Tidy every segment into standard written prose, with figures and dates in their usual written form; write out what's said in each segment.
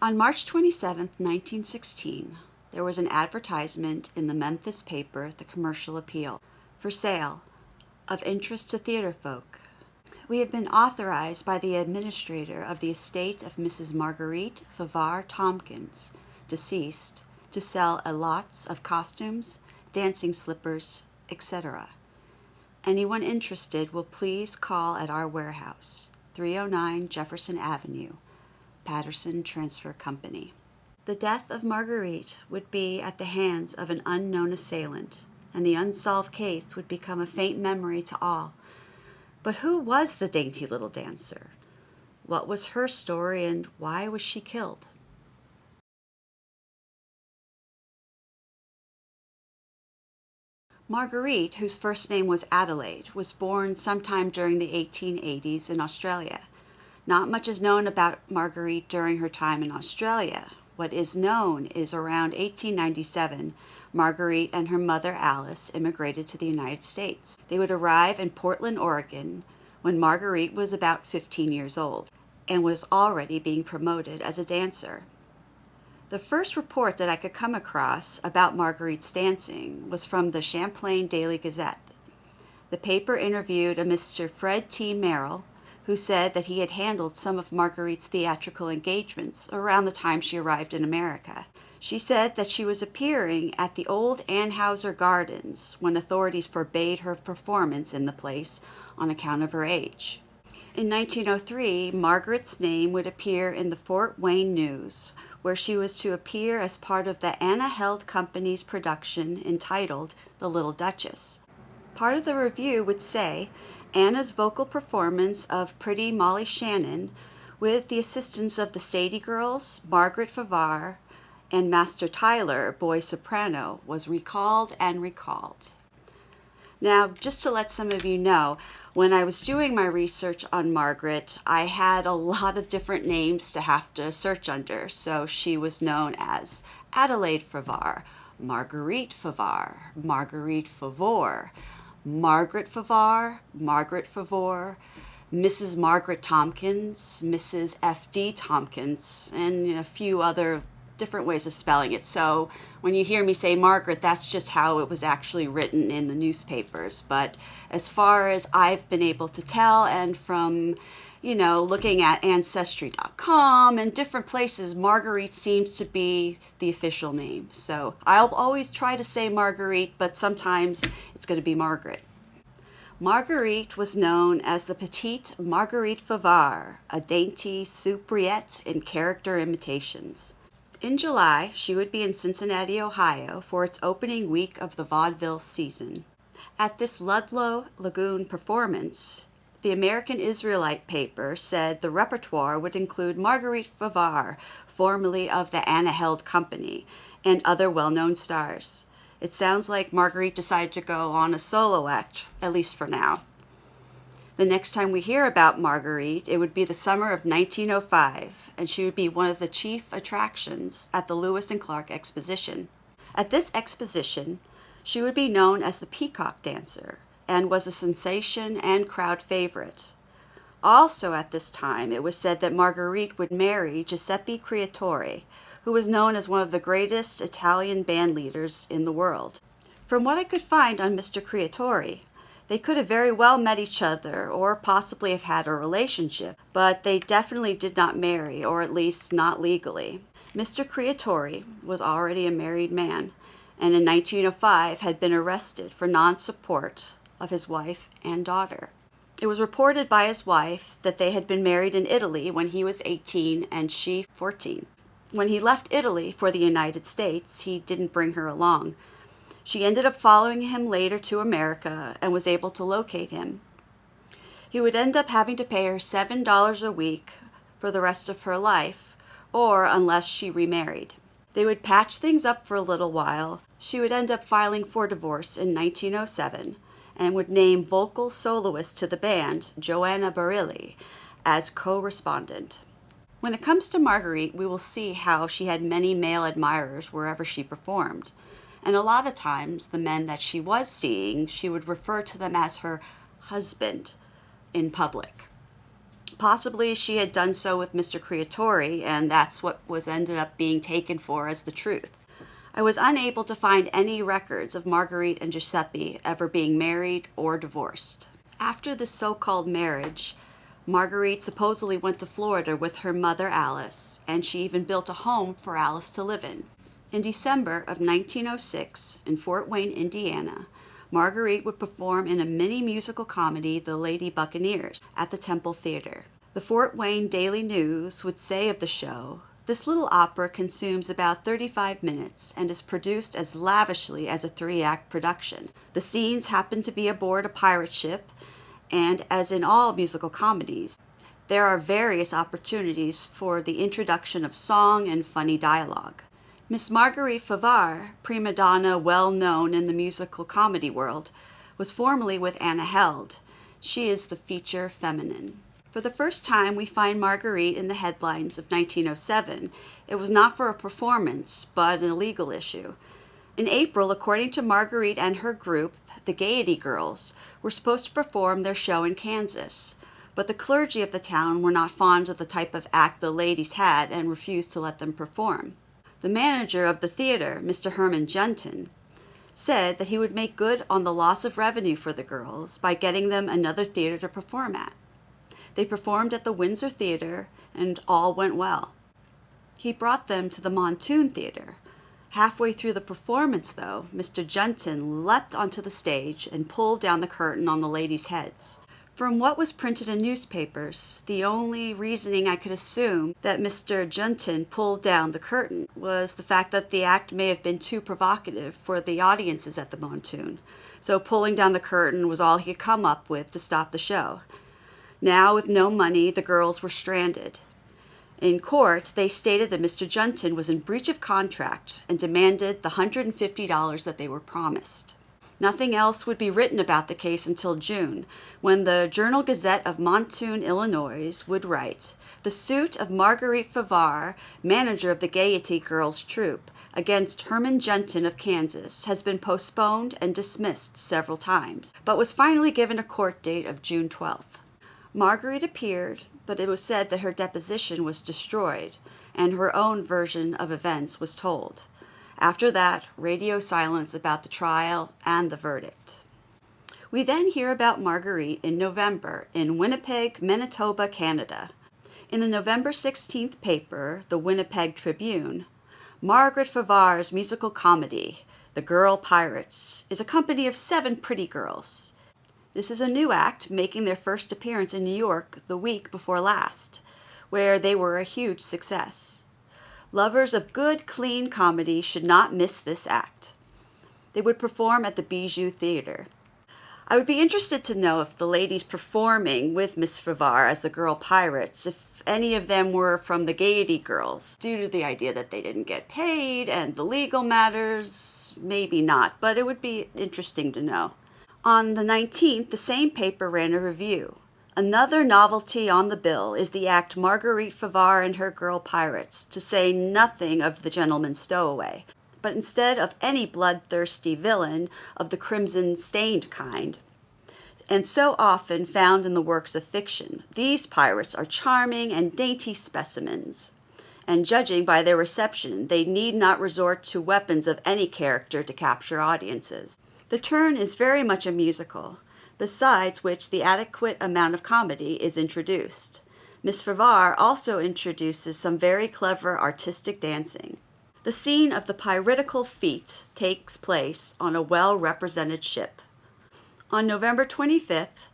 On March 27, 1916, there was an advertisement in the Memphis paper, The Commercial Appeal, for sale, of interest to theater folk. We have been authorized by the administrator of the estate of Mrs. Marguerite Favar Tompkins, deceased, to sell a lots of costumes, dancing slippers, etc. Anyone interested will please call at our warehouse, 309 Jefferson Avenue, Patterson Transfer Company. The death of Marguerite would be at the hands of an unknown assailant, and the unsolved case would become a faint memory to all. But who was the dainty little dancer? What was her story, and why was she killed? Marguerite, whose first name was Adelaide, was born sometime during the 1880s in Australia. Not much is known about Marguerite during her time in Australia. What is known is around 1897, Marguerite and her mother Alice immigrated to the United States. They would arrive in Portland, Oregon, when Marguerite was about 15 years old and was already being promoted as a dancer. The first report that I could come across about Marguerite's dancing was from the Champlain Daily Gazette. The paper interviewed a Mr. Fred T. Merrill, who said that he had handled some of Marguerite's theatrical engagements around the time she arrived in America. She said that she was appearing at the old Anheuser Gardens when authorities forbade her performance in the place on account of her age. In 1903, Margaret's name would appear in the Fort Wayne News, where she was to appear as part of the Anna Held Company's production entitled The Little Duchess. Part of the review would say, Anna's vocal performance of Pretty Molly Shannon, with the assistance of the Sadie Girls, Margaret Favar, and Master Tyler, boy soprano, was recalled and recalled. Now, just to let some of you know, when I was doing my research on Margaret, I had a lot of different names to have to search under. So she was known as Adelaide Favar, Marguerite Favar, Marguerite Favor, Margaret Favar, Margaret Favor, Mrs. Margaret Tompkins, Mrs. F.D. Tompkins, and a few other different ways of spelling it. So when you hear me say Margaret, that's just how it was actually written in the newspapers. But as far as I've been able to tell, and from, looking at Ancestry.com and different places, Marguerite seems to be the official name. So I'll always try to say Marguerite, but sometimes it's going to be Margaret. Marguerite was known as the Petite Marguerite Favar, a dainty soubrette in character imitations. In July, she would be in Cincinnati, Ohio, for its opening week of the vaudeville season. At this Ludlow Lagoon performance, the American Israelite paper said the repertoire would include Marguerite Favar, formerly of the Anna Held Company, and other well-known stars. It sounds like Marguerite decided to go on a solo act, at least for now. The next time we hear about Marguerite, it would be the summer of 1905, and she would be one of the chief attractions at the Lewis and Clark Exposition. At this exposition, she would be known as the Peacock Dancer, and was a sensation and crowd favorite. Also at this time, it was said that Marguerite would marry Giuseppe Creatore, who was known as one of the greatest Italian band leaders in the world. From what I could find on Mr. Creatore, they could have very well met each other or possibly have had a relationship, but they definitely did not marry, or at least not legally. Mr. Creatore was already a married man, and in 1905 had been arrested for non-support of his wife and daughter. It was reported by his wife that they had been married in Italy when he was 18 and she 14. When he left Italy for the United States, he didn't bring her along. She ended up following him later to America and was able to locate him. He would end up having to pay her $7 a week for the rest of her life, or unless she remarried. They would patch things up for a little while. She would end up filing for divorce in 1907 and would name vocal soloist to the band, Joanna Barilli, as co-respondent. When it comes to Marguerite, we will see how she had many male admirers wherever she performed. And a lot of times, the men that she was seeing, she would refer to them as her husband in public. Possibly she had done so with Mr. Creatore, and that's what was ended up being taken for as the truth. I was unable to find any records of Marguerite and Giuseppe ever being married or divorced. After this so-called marriage, Marguerite supposedly went to Florida with her mother Alice, and she even built a home for Alice to live in. In December of 1906, in Fort Wayne, Indiana, Marguerite would perform in a mini musical comedy, The Lady Buccaneers, at the Temple Theater. The Fort Wayne Daily News would say of the show, "This little opera consumes about 35 minutes and is produced as lavishly as a 3-act production. The scenes happen to be aboard a pirate ship, and as in all musical comedies, there are various opportunities for the introduction of song and funny dialogue." Miss Marguerite Favar, prima donna well known in the musical comedy world, was formerly with Anna Held. She is the feature feminine. For the first time we find Marguerite in the headlines of 1907. It was not for a performance, but an illegal issue. In April, according to Marguerite and her group, the Gaiety Girls, were supposed to perform their show in Kansas, but the clergy of the town were not fond of the type of act the ladies had and refused to let them perform. The manager of the theater, Mr. Herman Junton, said that he would make good on the loss of revenue for the girls by getting them another theater to perform at. They performed at the Windsor Theater, and all went well. He brought them to the Montoon Theater. Halfway through the performance, though, Mr. Junton leapt onto the stage and pulled down the curtain on the ladies' heads. From what was printed in newspapers, the only reasoning I could assume that Mr. Junton pulled down the curtain was the fact that the act may have been too provocative for the audiences at the Montoon, so pulling down the curtain was all he could come up with to stop the show. Now, with no money, the girls were stranded. In court, they stated that Mr. Junton was in breach of contract and demanded the $150 that they were promised. Nothing else would be written about the case until June, when the Journal-Gazette of Montoon, Illinois, would write, "The suit of Marguerite Favar, manager of the Gaiety Girls troupe, against Herman Junton of Kansas has been postponed and dismissed several times, but was finally given a court date of June 12th. Marguerite appeared, but it was said that her deposition was destroyed, and her own version of events was told. After that, radio silence about the trial and the verdict." We then hear about Marguerite in November in Winnipeg, Manitoba, Canada. In the November 16th paper, the Winnipeg Tribune, Margaret Favar's musical comedy, The Girl Pirates, is a company of 7 pretty girls. This is a new act making their first appearance in New York the week before last, where they were a huge success. Lovers of good, clean comedy should not miss this act. They would perform at the Bijou Theater. I would be interested to know if the ladies performing with Miss Favar as the Girl Pirates, if any of them were from the Gaiety Girls, due to the idea that they didn't get paid and the legal matters, maybe not, but it would be interesting to know. On the 19th, the same paper ran a review. Another novelty on the bill is the act Marguerite Favar and her Girl Pirates, to say nothing of the Gentleman Stowaway. But instead of any bloodthirsty villain of the crimson-stained kind, and so often found in the works of fiction, these pirates are charming and dainty specimens. And judging by their reception, they need not resort to weapons of any character to capture audiences. The turn is very much a musical, besides which the adequate amount of comedy is introduced. Miss Favar also introduces some very clever artistic dancing. The scene of the piratical feat takes place on a well-represented ship. On November 25th,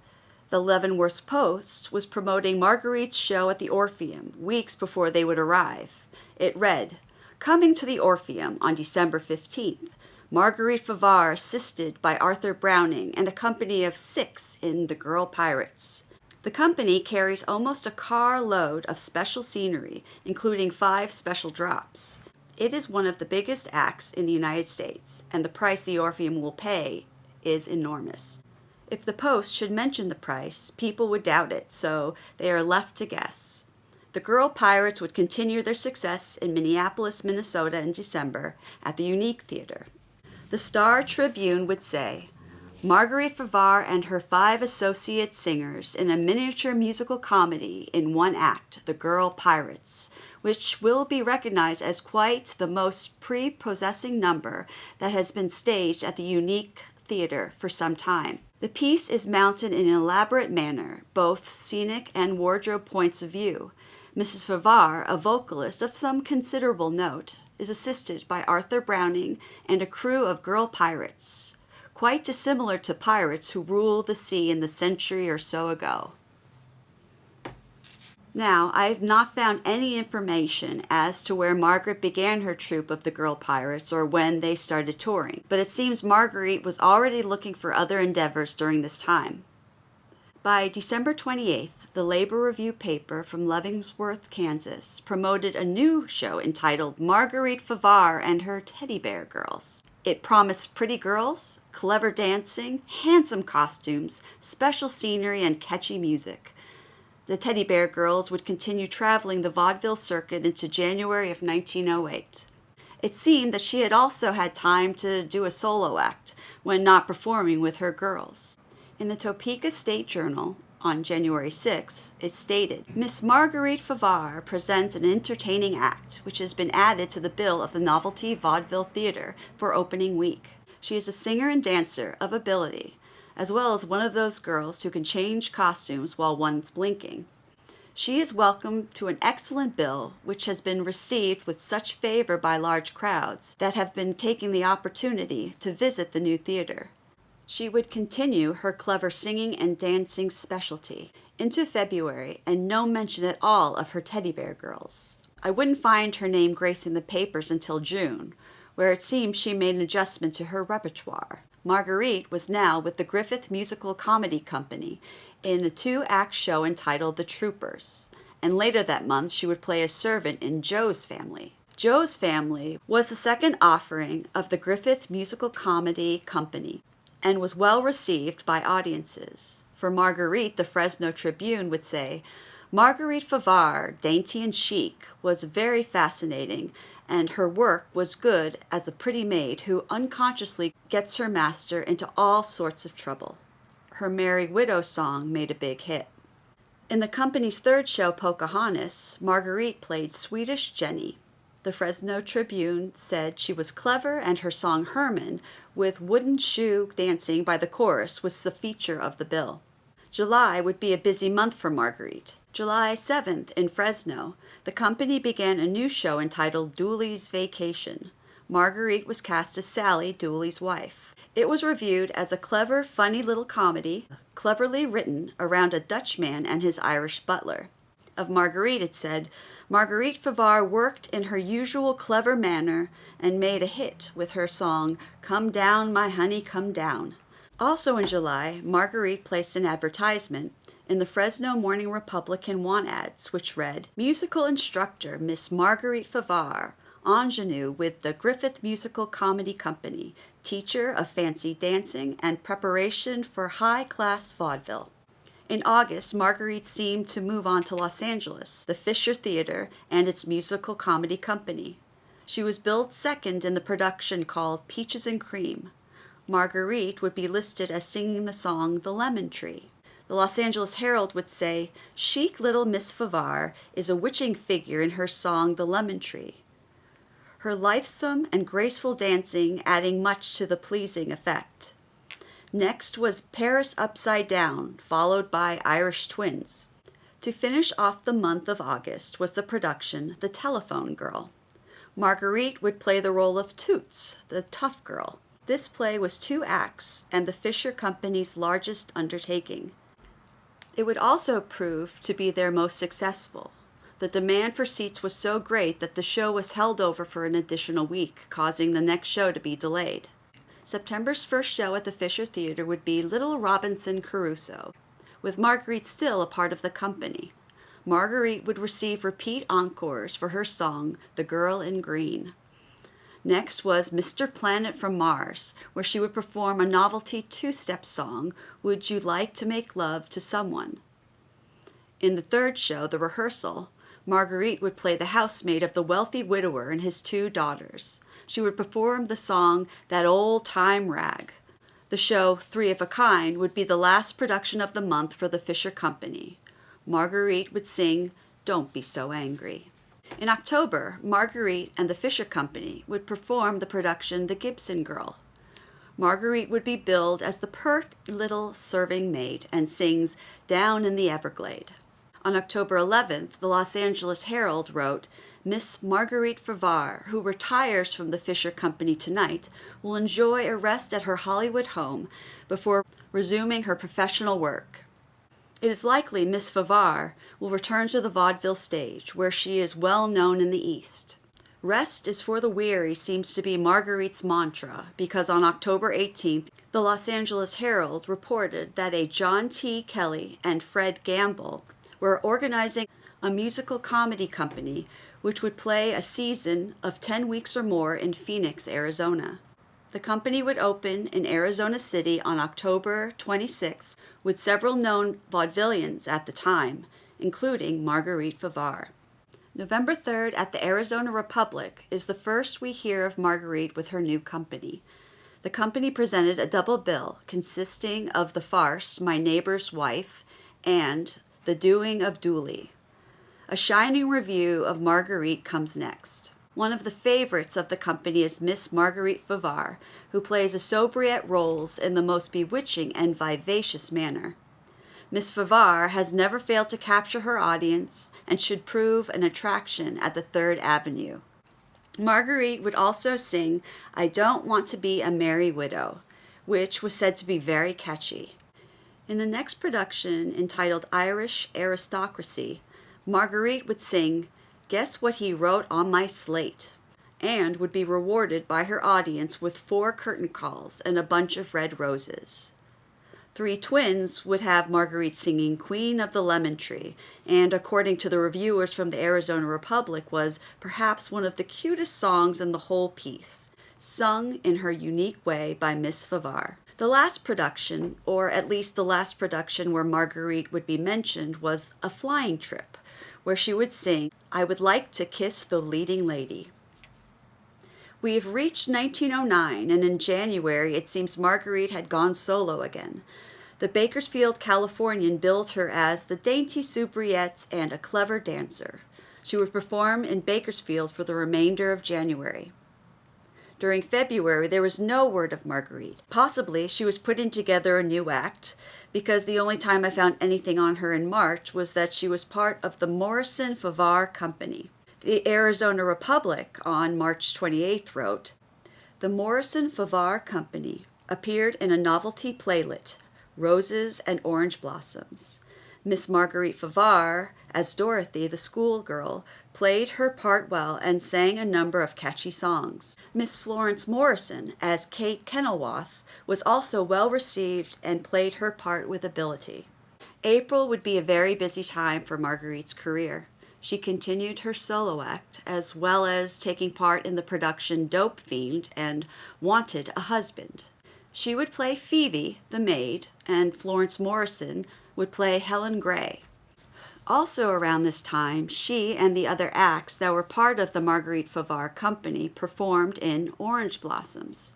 the Leavenworth Post was promoting Marguerite's show at the Orpheum weeks before they would arrive. It read, "Coming to the Orpheum on December 15th, Marguerite Favar assisted by Arthur Browning and a company of 6 in The Girl Pirates. The company carries almost a car load of special scenery, including 5 special drops. It is one of the biggest acts in the United States, and the price the Orpheum will pay is enormous. If the Post should mention the price, people would doubt it, so they are left to guess. The Girl Pirates would continue their success in Minneapolis, Minnesota in December at the Unique Theater. The Star Tribune would say, Marguerite Favar and her 5 associate singers in a miniature musical comedy in one act, The Girl Pirates, which will be recognized as quite the most prepossessing number that has been staged at the Unique Theater for some time. The piece is mounted in an elaborate manner, both scenic and wardrobe points of view. Mrs. Favar, a vocalist of some considerable note, is assisted by Arthur Browning and a crew of girl pirates, quite dissimilar to pirates who ruled the sea in the century or so ago. Now, I have not found any information as to where Margaret began her troupe of the Girl Pirates or when they started touring, but it seems Marguerite was already looking for other endeavors during this time. By December 28th, the Labor Review paper from Leavenworth, Kansas, promoted a new show entitled Marguerite Favar and Her Teddy Bear Girls. It promised pretty girls, clever dancing, handsome costumes, special scenery, and catchy music. The Teddy Bear Girls would continue traveling the vaudeville circuit into January of 1908. It seemed that she had also had time to do a solo act when not performing with her girls. In the Topeka State Journal on January 6, it stated, Miss Marguerite Favar presents an entertaining act, which has been added to the bill of the Novelty Vaudeville Theater for opening week. She is a singer and dancer of ability, as well as one of those girls who can change costumes while one's blinking. She is welcome to an excellent bill, which has been received with such favor by large crowds that have been taking the opportunity to visit the new theater. She would continue her clever singing and dancing specialty into February, and no mention at all of her Teddy Bear Girls. I wouldn't find her name gracing the papers until June, where it seems she made an adjustment to her repertoire. Marguerite was now with the Griffith Musical Comedy Company in a 2-act show entitled The Troopers, and later that month she would play a servant in Joe's Family. Joe's Family was the second offering of the Griffith Musical Comedy Company and was well received by audiences. For Marguerite, the Fresno Tribune would say, Marguerite Favar, dainty and chic, was very fascinating, and her work was good as a pretty maid who unconsciously gets her master into all sorts of trouble. Her Merry Widow song made a big hit. In the company's third show, Pocahontas, Marguerite played Swedish Jenny. The Fresno Tribune said she was clever, and her song Herman, with wooden shoe dancing by the chorus, was the feature of the bill. July would be a busy month for Marguerite. July 7th, in Fresno, the company began a new show entitled Dooley's Vacation. Marguerite was cast as Sally, Dooley's wife. It was reviewed as a clever, funny little comedy, cleverly written around a Dutchman and his Irish butler. Of Marguerite, it said, Marguerite Favar worked in her usual clever manner and made a hit with her song, Come Down, My Honey, Come Down. Also in July, Marguerite placed an advertisement in the Fresno Morning Republican want ads, which read, Musical instructor Miss Marguerite Favar, ingenue with the Griffith Musical Comedy Company, teacher of fancy dancing and preparation for high-class vaudeville. In August, Marguerite seemed to move on to Los Angeles, the Fisher Theater, and its musical comedy company. She was billed second in the production called Peaches and Cream. Marguerite would be listed as singing the song The Lemon Tree. The Los Angeles Herald would say, chic little Miss Favar is a witching figure in her song The Lemon Tree, her lithesome and graceful dancing adding much to the pleasing effect. Next was Paris Upside Down, followed by Irish Twins. To finish off the month of August was the production The Telephone Girl. Marguerite would play the role of Toots, the tough girl. This play was 2 acts and the Fisher Company's largest undertaking. It would also prove to be their most successful. The demand for seats was so great that the show was held over for an additional week, causing the next show to be delayed. September's first show at the Fisher Theater would be Little Robinson Crusoe, with Marguerite still a part of the company. Marguerite would receive repeat encores for her song, The Girl in Green. Next was Mr. Planet from Mars, where she would perform a novelty two-step song, Would You Like to Make Love to Someone? In the third show, The Rehearsal, Marguerite would play the housemaid of the wealthy widower and his two daughters. She would perform the song That Old Time Rag. The show Three of a Kind would be the last production of the month for the Fisher Company. Marguerite would sing Don't Be So Angry. In October, Marguerite and the Fisher Company would perform the production The Gibson Girl. Marguerite would be billed as the pert little serving maid and sings Down in the Everglade. On October 11th, the Los Angeles Herald wrote, Miss Marguerite Favar, who retires from the Fisher Company tonight, will enjoy a rest at her Hollywood home before resuming her professional work. It is likely Miss Favar will return to the vaudeville stage, where she is well known in the East. Rest is for the weary seems to be Marguerite's mantra, because on October 18th, the Los Angeles Herald reported that a John T. Kelly and Fred Gamble were organizing a musical comedy company which would play a season of 10 weeks or more in Phoenix, Arizona. The company would open in Arizona City on October 26th with several known vaudevillians at the time, including Marguerite Favar. November 3rd at the Arizona Republic is the first we hear of Marguerite with her new company. The company presented a double bill consisting of the farce My Neighbor's Wife and The Doing of Dooley. A shining review of Marguerite comes next. One of the favorites of the company is Miss Marguerite Favar, who plays a soubrette roles in the most bewitching and vivacious manner. Miss Favar has never failed to capture her audience and should prove an attraction at the Third Avenue. Marguerite would also sing I Don't Want to Be a Merry Widow, which was said to be very catchy. In the next production, entitled Irish Aristocracy, Marguerite would sing Guess What He Wrote on My Slate, and would be rewarded by her audience with 4 curtain calls and a bunch of red roses. Three Twins would have Marguerite singing Queen of the Lemon Tree, and according to the reviewers from the Arizona Republic, was perhaps one of the cutest songs in the whole piece, sung in her unique way by Miss Favar. The last production, or at least the last production where Marguerite would be mentioned, was A Flying Trip, where she would sing, I Would Like to Kiss the Leading Lady. We have reached 1909, and in January it seems Marguerite had gone solo again. The Bakersfield Californian billed her as the dainty soubrette and a clever dancer. She would perform in Bakersfield for the remainder of January. During February, there was no word of Marguerite. Possibly she was putting together a new act, because the only time I found anything on her in March was that she was part of the Morrison Favar Company. The Arizona Republic on March 28th wrote, The Morrison Favar Company appeared in a novelty playlet, Roses and Orange Blossoms. Miss Marguerite Favar, as Dorothy, the schoolgirl, played her part well and sang a number of catchy songs. Miss Florence Morrison, as Kate Kenilworth, was also well received and played her part with ability. April would be a very busy time for Marguerite's career. She continued her solo act, as well as taking part in the production Dope Fiend and Wanted a Husband. She would play Phoebe, the maid, and Florence Morrison would play Helen Gray. Also around this time, she and the other acts that were part of the Marguerite Favar Company performed in Orange Blossoms.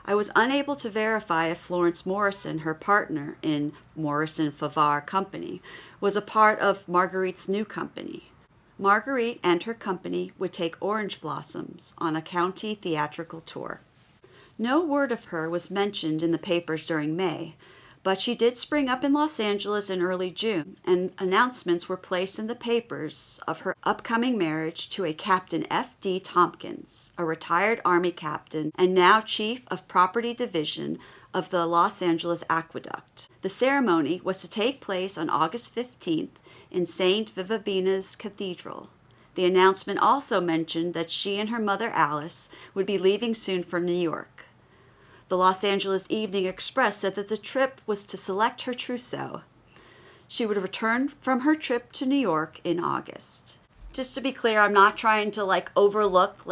I was unable to verify if Florence Morrison, her partner in Morrison Favar Company, was a part of Marguerite's new company. Marguerite and her company would take Orange Blossoms on a county theatrical tour. No word of her was mentioned in the papers during May, but she did spring up in Los Angeles in early June, and announcements were placed in the papers of her upcoming marriage to a Captain F.D. Tompkins, a retired Army captain and now Chief of Property Division of the Los Angeles Aqueduct. The ceremony was to take place on August 15th in St. Vivabina's Cathedral. The announcement also mentioned that she and her mother Alice would be leaving soon for New York. The Los Angeles Evening Express said that the trip was to select her trousseau. She would return from her trip to New York in August. Just to be clear, I'm not trying to overlook,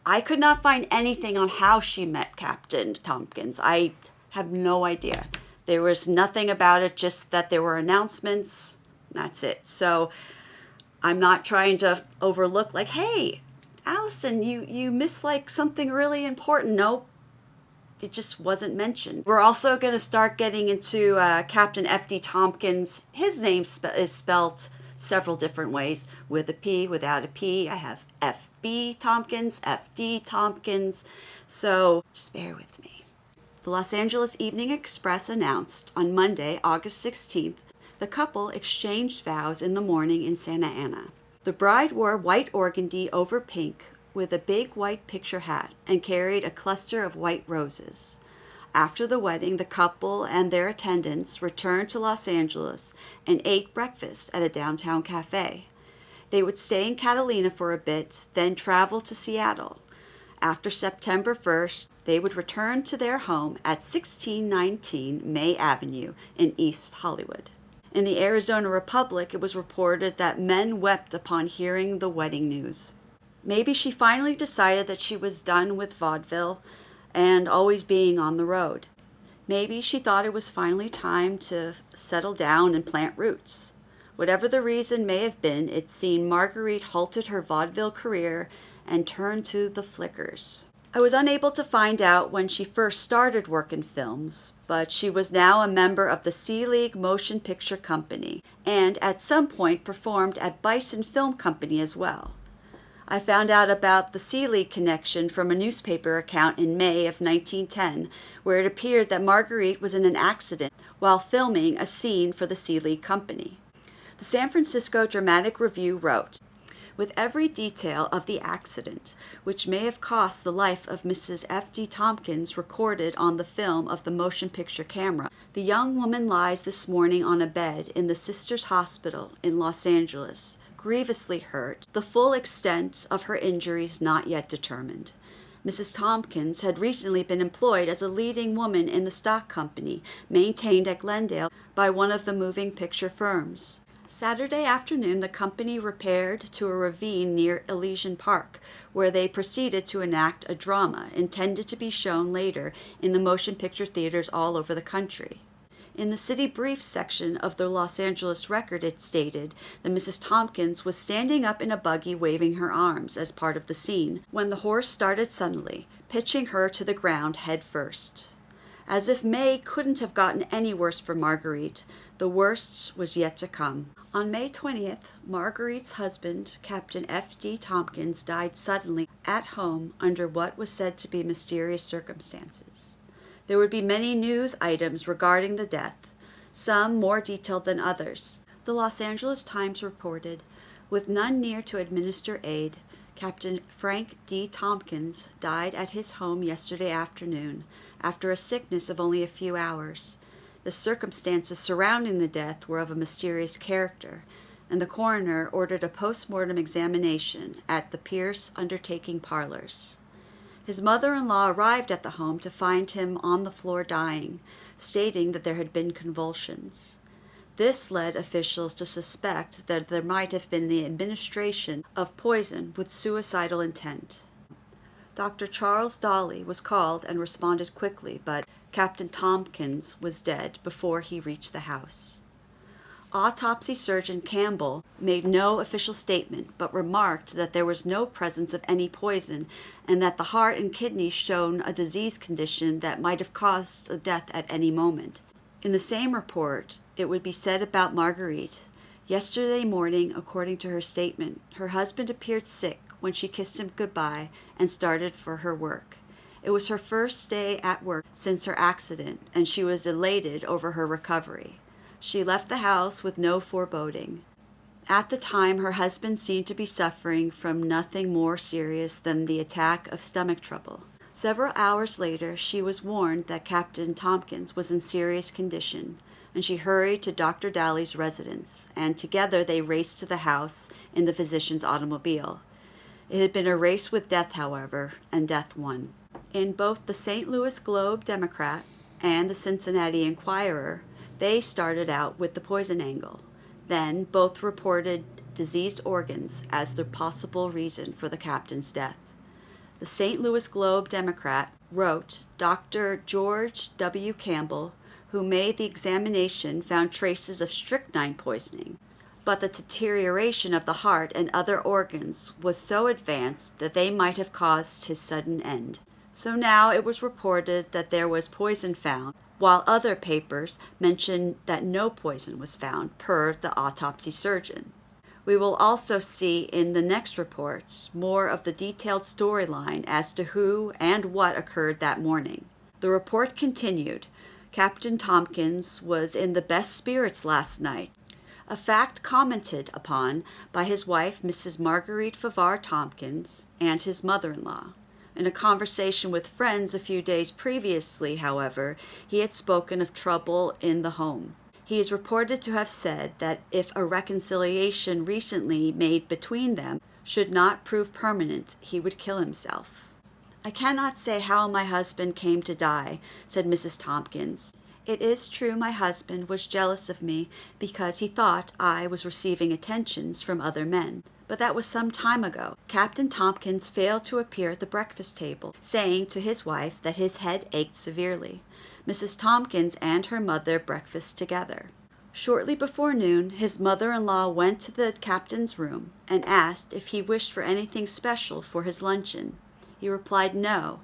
I could not find anything on how she met Captain Tompkins. I have no idea. There was nothing about it, just that there were announcements. That's it. So I'm not trying to overlook like, hey, Allison, you missed like something really important. Nope. It just wasn't mentioned. We're also going to start getting into Captain F.D. Tompkins. His name is spelled several different ways, with a P, without a P. I have F.B. Tompkins, F.D. Tompkins. So just bear with me. The Los Angeles Evening Express announced on Monday, August 16th, the couple exchanged vows in the morning in Santa Ana. The bride wore white organdy over pink with a big white picture hat and carried a cluster of white roses. After the wedding, the couple and their attendants returned to Los Angeles and ate breakfast at a downtown cafe. They would stay in Catalina for a bit, then travel to Seattle. After September 1st, they would return to their home at 1619 May Avenue in East Hollywood. In the Arizona Republic, it was reported that men wept upon hearing the wedding news. Maybe she finally decided that she was done with vaudeville and always being on the road. Maybe she thought it was finally time to settle down and plant roots. Whatever the reason may have been, it seemed Marguerite halted her vaudeville career and turned to the flickers. I was unable to find out when she first started work in films, but she was now a member of the Sea League Motion Picture Company and at some point performed at Bison Film Company as well. I found out about the Sea League connection from a newspaper account in May of 1910, where it appeared that Marguerite was in an accident while filming a scene for the Sea League Company. The San Francisco Dramatic Review wrote, "With every detail of the accident, which may have cost the life of Mrs. F.D. Tompkins recorded on the film of the motion picture camera, the young woman lies this morning on a bed in the Sisters Hospital in Los Angeles, grievously hurt, the full extent of her injuries not yet determined. Mrs. Tompkins had recently been employed as a leading woman in the stock company maintained at Glendale by one of the moving picture firms. Saturday afternoon, the company repaired to a ravine near Elysian Park, where they proceeded to enact a drama intended to be shown later in the motion picture theaters all over the country. In the City Brief section of the Los Angeles Record, it stated that Mrs. Tompkins was standing up in a buggy waving her arms as part of the scene when the horse started suddenly, pitching her to the ground head first. As if May couldn't have gotten any worse for Marguerite, the worst was yet to come. On May 20th, Marguerite's husband, Captain F.D. Tompkins, died suddenly at home under what was said to be mysterious circumstances. There would be many news items regarding the death, some more detailed than others. The Los Angeles Times reported, with none near to administer aid, Captain Frank D. Tompkins died at his home yesterday afternoon after a sickness of only a few hours. The circumstances surrounding the death were of a mysterious character, and the coroner ordered a post-mortem examination at the Pierce Undertaking Parlors. His mother-in-law arrived at the home to find him on the floor dying, stating that there had been convulsions. This led officials to suspect that there might have been the administration of poison with suicidal intent. Dr. Charles Dolly was called and responded quickly, but Captain Tompkins was dead before he reached the house. Autopsy surgeon Campbell made no official statement, but remarked that there was no presence of any poison and that the heart and kidneys showed a disease condition that might have caused a death at any moment. In the same report, it would be said about Marguerite, yesterday morning, according to her statement, her husband appeared sick when she kissed him goodbye and started for her work. It was her first day at work since her accident, and she was elated over her recovery. She left the house with no foreboding. At the time, her husband seemed to be suffering from nothing more serious than the attack of stomach trouble. Several hours later, she was warned that Captain Tompkins was in serious condition, and she hurried to Dr. Daly's residence, and together they raced to the house in the physician's automobile. It had been a race with death, however, and death won. In both the St. Louis Globe-Democrat and the Cincinnati Enquirer, they started out with the poison angle. Then both reported diseased organs as the possible reason for the captain's death. The St. Louis Globe-Democrat wrote Dr. George W. Campbell, who made the examination, found traces of strychnine poisoning, but the deterioration of the heart and other organs was so advanced that they might have caused his sudden end. So now it was reported that there was poison found, while other papers mentioned that no poison was found, per the autopsy surgeon. We will also see in the next reports more of the detailed storyline as to who and what occurred that morning. The report continued. Captain Tompkins was in the best spirits last night, a fact commented upon by his wife, Mrs. Marguerite Favar Tompkins, and his mother-in-law. In a conversation with friends a few days previously, however, he had spoken of trouble in the home. He is reported to have said that if a reconciliation recently made between them should not prove permanent, he would kill himself. "I cannot say how my husband came to die," said Mrs. Tompkins. "It is true my husband was jealous of me because he thought I was receiving attentions from other men. But that was some time ago. Captain Tompkins failed to appear at the breakfast table, saying to his wife that his head ached severely. Mrs. Tompkins and her mother breakfasted together. Shortly before noon, his mother-in-law went to the captain's room and asked if he wished for anything special for his luncheon. He replied no,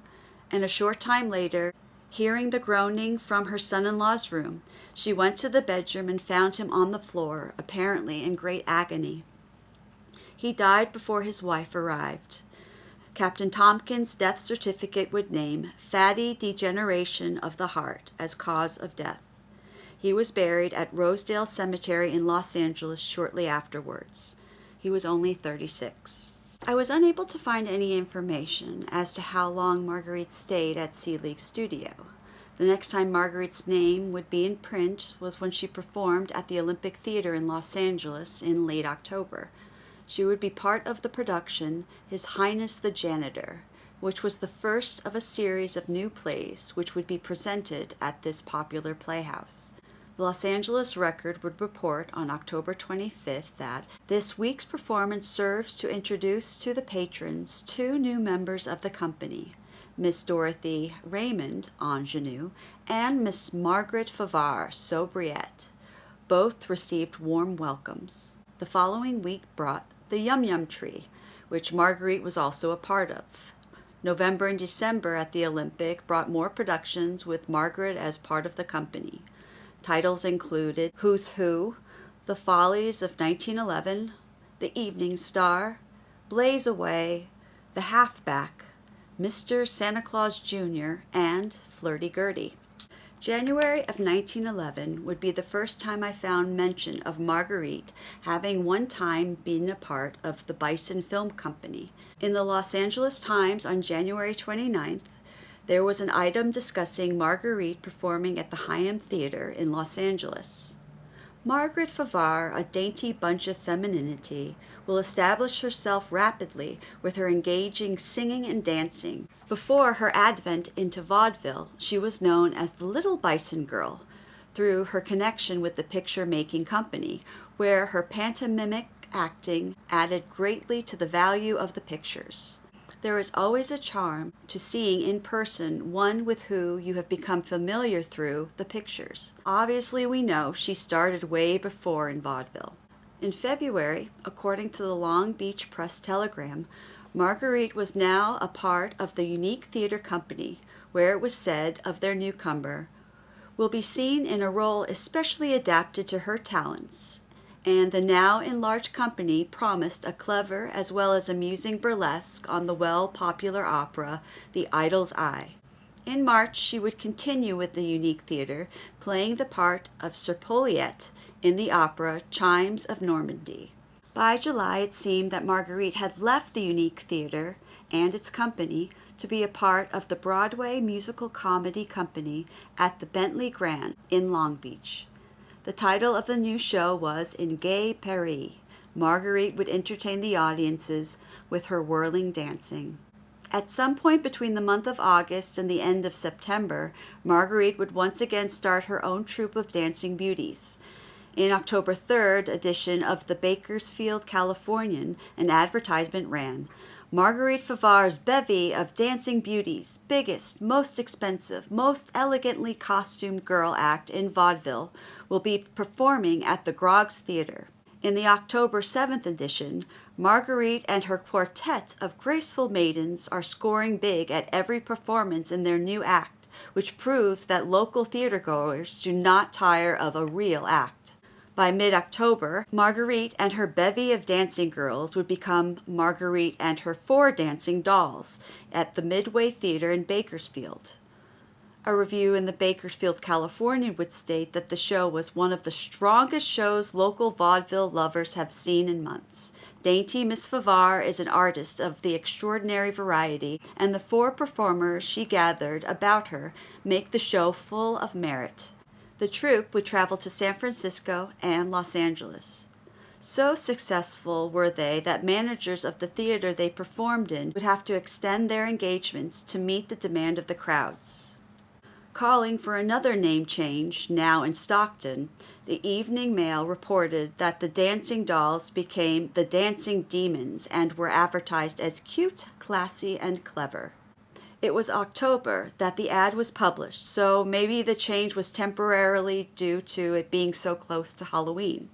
and a short time later, hearing the groaning from her son-in-law's room, she went to the bedroom and found him on the floor, apparently in great agony. He died before his wife arrived. Captain Tompkins' death certificate would name fatty degeneration of the heart as cause of death. He was buried at Rosedale Cemetery in Los Angeles shortly afterwards. He was only 36. I was unable to find any information as to how long Marguerite stayed at Sea League Studio. The next time Marguerite's name would be in print was when she performed at the Olympic Theater in Los Angeles in late October. She would be part of the production His Highness the Janitor, which was the first of a series of new plays which would be presented at this popular playhouse. The Los Angeles Record would report on October 25th that this week's performance serves to introduce to the patrons two new members of the company, Miss Dorothy Raymond, ingenue, and Miss Marguerite Favar, Soubrette. Both received warm welcomes. The following week brought the Yum Yum Tree, which Marguerite was also a part of. November and December at the Olympic brought more productions with Margaret as part of the company. Titles included Who's Who, The Follies of 1911, The Evening Star, Blaze Away, The Halfback, Mr. Santa Claus Jr., and Flirty Gertie. January of 1911 would be the first time I found mention of Marguerite having one time been a part of the Bison Film Company. In the Los Angeles Times on January 29th, there was an item discussing Marguerite performing at the Hyam Theater in Los Angeles. Marguerite Favar, a dainty bunch of femininity, will establish herself rapidly with her engaging singing and dancing. Before her advent into vaudeville, she was known as the Little Bison Girl through her connection with the picture-making company, where her pantomimic acting added greatly to the value of the pictures. There is always a charm to seeing in person one with whom you have become familiar through the pictures. Obviously, we know she started way before in vaudeville. In February, according to the Long Beach Press Telegram, Marguerite was now a part of the Unique Theater Company, where it was said of their newcomer, will be seen in a role especially adapted to her talents, and the now enlarged company promised a clever as well as amusing burlesque on the well-popular opera The Idol's Eye. In March, she would continue with the Unique Theater, playing the part of Sir Poliet in the opera Chimes of Normandy. By July, it seemed that Marguerite had left the Unique Theater and its company to be a part of the Broadway Musical Comedy Company at the Bentley Grand in Long Beach. The title of the new show was In Gay Perils. Marguerite would entertain the audiences with her whirling dancing. At some point between the month of August and the end of September, Marguerite would once again start her own troupe of dancing beauties. In October 3rd edition of the Bakersfield Californian, an advertisement ran, Marguerite Favar's bevy of dancing beauties, biggest, most expensive, most elegantly costumed girl act in vaudeville, will be performing at the Grog's Theatre. In the October 7th edition, Marguerite and her quartet of graceful maidens are scoring big at every performance in their new act, which proves that local theatergoers do not tire of a real act. By mid-October, Marguerite and her bevy of dancing girls would become Marguerite and her 4 dancing dolls at the Midway Theater in Bakersfield. A review in the Bakersfield Californian would state that the show was one of the strongest shows local vaudeville lovers have seen in months. Dainty Miss Favar is an artist of the extraordinary variety, and the 4 performers she gathered about her make the show full of merit. The troupe would travel to San Francisco and Los Angeles. So successful were they that managers of the theater they performed in would have to extend their engagements to meet the demand of the crowds. Calling for another name change, now in Stockton, the Evening Mail reported that the dancing dolls became the Dancing Demons and were advertised as cute, classy, and clever. It was October that the ad was published, so maybe the change was temporarily due to it being so close to Halloween.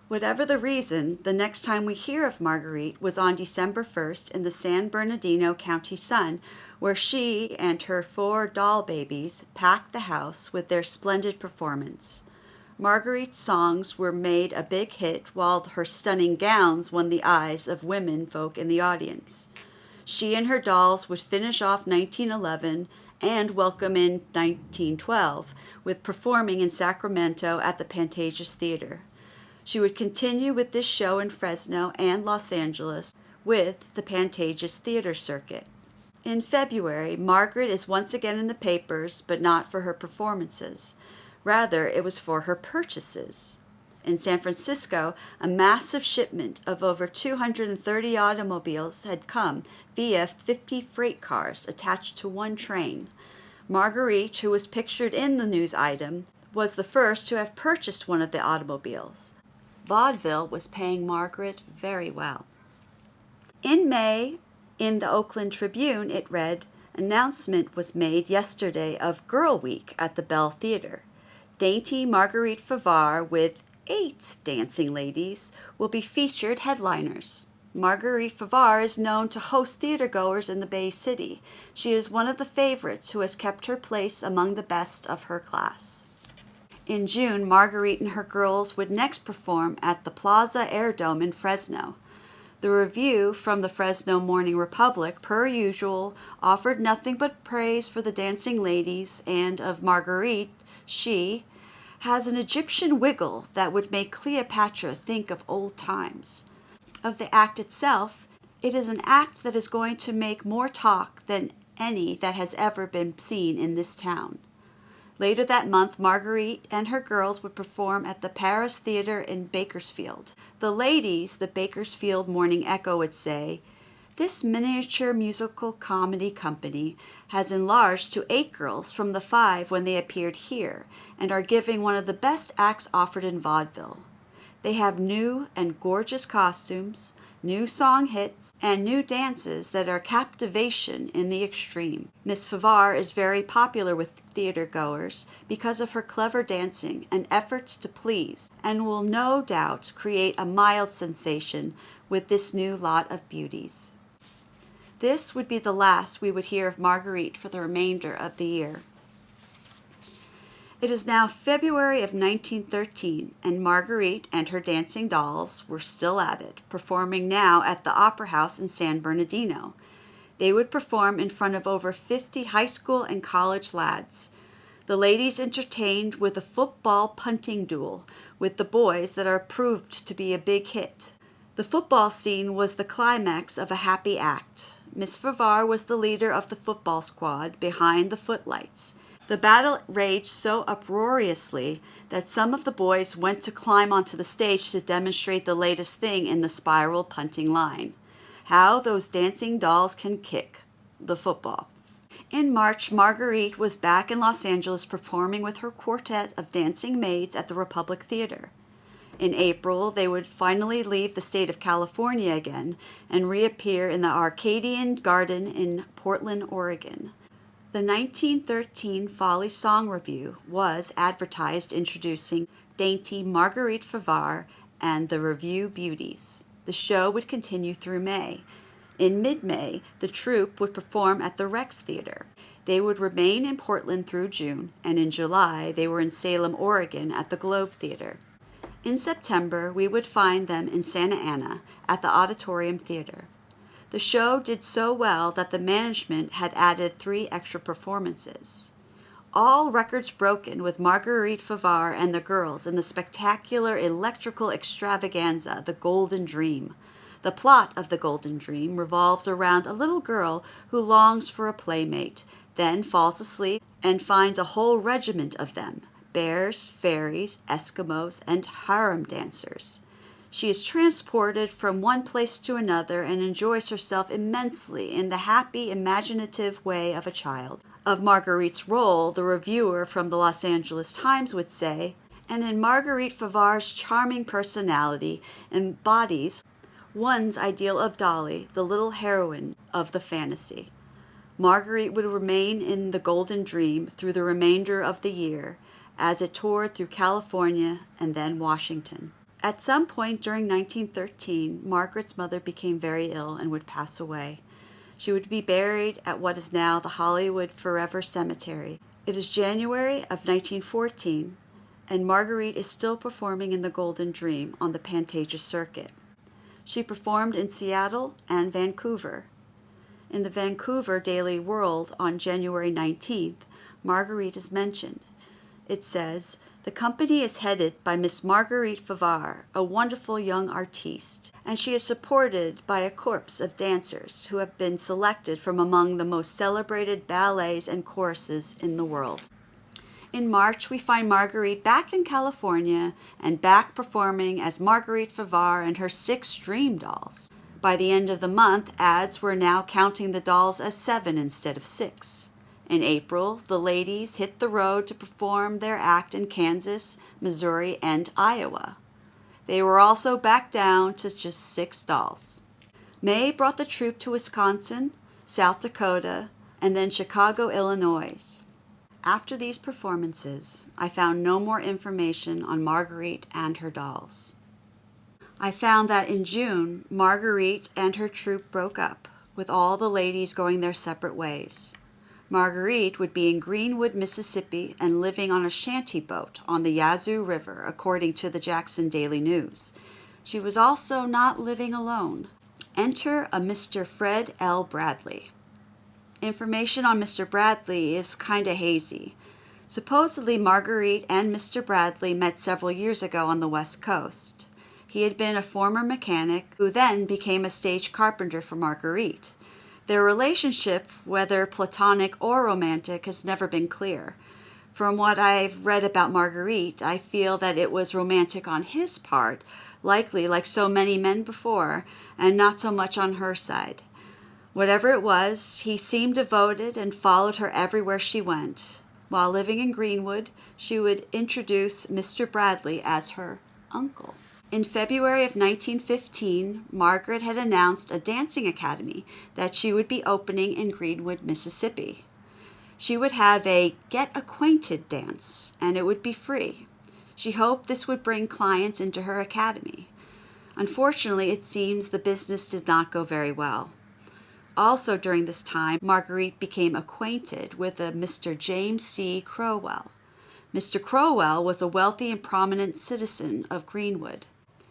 Whatever the reason, the next time we hear of Marguerite was on December 1st in the San Bernardino County Sun, where she and her 4 doll babies packed the house with their splendid performance. Marguerite's songs were made a big hit, while her stunning gowns won the eyes of women folk in the audience. She and her dolls would finish off 1911 and welcome in 1912 with performing in Sacramento at the Pantages Theater. She would continue with this show in Fresno and Los Angeles with the Pantages Theater circuit. In February, Margaret is once again in the papers, but not for her performances. Rather, it was for her purchases. In San Francisco, a massive shipment of over 230 automobiles had come via 50 freight cars attached to one train. Marguerite, who was pictured in the news item, was the first to have purchased one of the automobiles. Vaudeville was paying Margaret very well. In May, in the Oakland Tribune, it read, "Announcement was made yesterday of Girl Week at the Bell Theater. Dainty Marguerite Favar with 8 dancing ladies will be featured headliners. Marguerite Favar is known to host theatergoers in the Bay City. She is one of the favorites who has kept her place among the best of her class." In June, Marguerite and her girls would next perform at the Plaza Airdome in Fresno. The review from the Fresno Morning Republic, per usual, offered nothing but praise for the dancing ladies and of Marguerite. She has an Egyptian wiggle that would make Cleopatra think of old times. Of the act itself, it is an act that is going to make more talk than any that has ever been seen in this town. Later that month, Marguerite and her girls would perform at the Paris Theater in Bakersfield. The ladies, the Bakersfield Morning Echo would say, "This miniature musical comedy company has enlarged to 8 girls from the 5 when they appeared here, and are giving one of the best acts offered in vaudeville. They have new and gorgeous costumes, new song hits, and new dances that are captivation in the extreme. Miss Favar is very popular with theater goers because of her clever dancing and efforts to please, and will no doubt create a mild sensation with this new lot of beauties." This would be the last we would hear of Marguerite for the remainder of the year. It is now February of 1913, and Marguerite and her dancing dolls were still at it, performing now at the Opera House in San Bernardino. They would perform in front of over 50 high school and college lads. The ladies entertained with a football punting duel with the boys that are proved to be a big hit. The football scene was the climax of a happy act. Miss Favar was the leader of the football squad behind the footlights. The battle raged so uproariously that some of the boys went to climb onto the stage to demonstrate the latest thing in the spiral punting line. How those dancing dolls can kick the football. In March, Marguerite was back in Los Angeles performing with her quartet of dancing maids at the Republic Theater. In April, they would finally leave the state of California again and reappear in the Arcadian Garden in Portland, Oregon. The 1913 Folly Song Review was advertised introducing Dainty, Marguerite Favar, and the Revue Beauties. The show would continue through May. In mid-May, the troupe would perform at the Rex Theater. They would remain in Portland through June, and in July they were in Salem, Oregon at the Globe Theater. In September, we would find them in Santa Ana at the Auditorium Theater. The show did so well that the management had added 3 extra performances. All records broken with Marguerite Favar and the girls in the spectacular electrical extravaganza, The Golden Dream. The plot of The Golden Dream revolves around a little girl who longs for a playmate, then falls asleep and finds a whole regiment of them: bears, fairies, Eskimos, and harem dancers. She is transported from one place to another and enjoys herself immensely in the happy, imaginative way of a child. Of Marguerite's role, the reviewer from the Los Angeles Times would say, "And in Marguerite Favar's charming personality embodies one's ideal of Dolly, the little heroine of the fantasy." Marguerite would remain in The Golden Dream through the remainder of the year as it toured through California and then Washington. At some point during 1913, Margaret's mother became very ill and would pass away. She would be buried at what is now the Hollywood Forever Cemetery. It is January of 1914, and Marguerite is still performing in The Golden Dream on the Pantages circuit. She performed in Seattle and Vancouver. In the Vancouver Daily World on January 19th, Marguerite is mentioned. It says, "The company is headed by Miss Marguerite Favar, a wonderful young artiste, and she is supported by a corps of dancers who have been selected from among the most celebrated ballets and choruses in the world." In March, we find Marguerite back in California and back performing as Marguerite Favar and her 6 dream dolls. By the end of the month, ads were now counting the dolls as 7 instead of 6. In April, the ladies hit the road to perform their act in Kansas, Missouri, and Iowa. They were also back down to just 6 dolls. May brought the troupe to Wisconsin, South Dakota, and then Chicago, Illinois. After these performances, I found no more information on Marguerite and her dolls. I found that in June, Marguerite and her troupe broke up, with all the ladies going their separate ways. Marguerite would be in Greenwood, Mississippi, and living on a shanty boat on the Yazoo River, according to the Jackson Daily News. She was also not living alone. Enter a Mr. Fred L. Bradley. Information on Mr. Bradley is kinda hazy. Supposedly, Marguerite and Mr. Bradley met several years ago on the West Coast. He had been a former mechanic who then became a stage carpenter for Marguerite. Their relationship, whether platonic or romantic, has never been clear. From what I've read about Marguerite, I feel that it was romantic on his part, likely like so many men before, and not so much on her side. Whatever it was, he seemed devoted and followed her everywhere she went. While living in Greenwood, she would introduce Mr. Bradley as her uncle. In February of 1915, Margaret had announced a dancing academy that she would be opening in Greenwood, Mississippi. She would have a Get Acquainted dance, and it would be free. She hoped this would bring clients into her academy. Unfortunately, it seems the business did not go very well. Also during this time, Marguerite became acquainted with a Mr. James C. Crowell. Mr. Crowell was a wealthy and prominent citizen of Greenwood.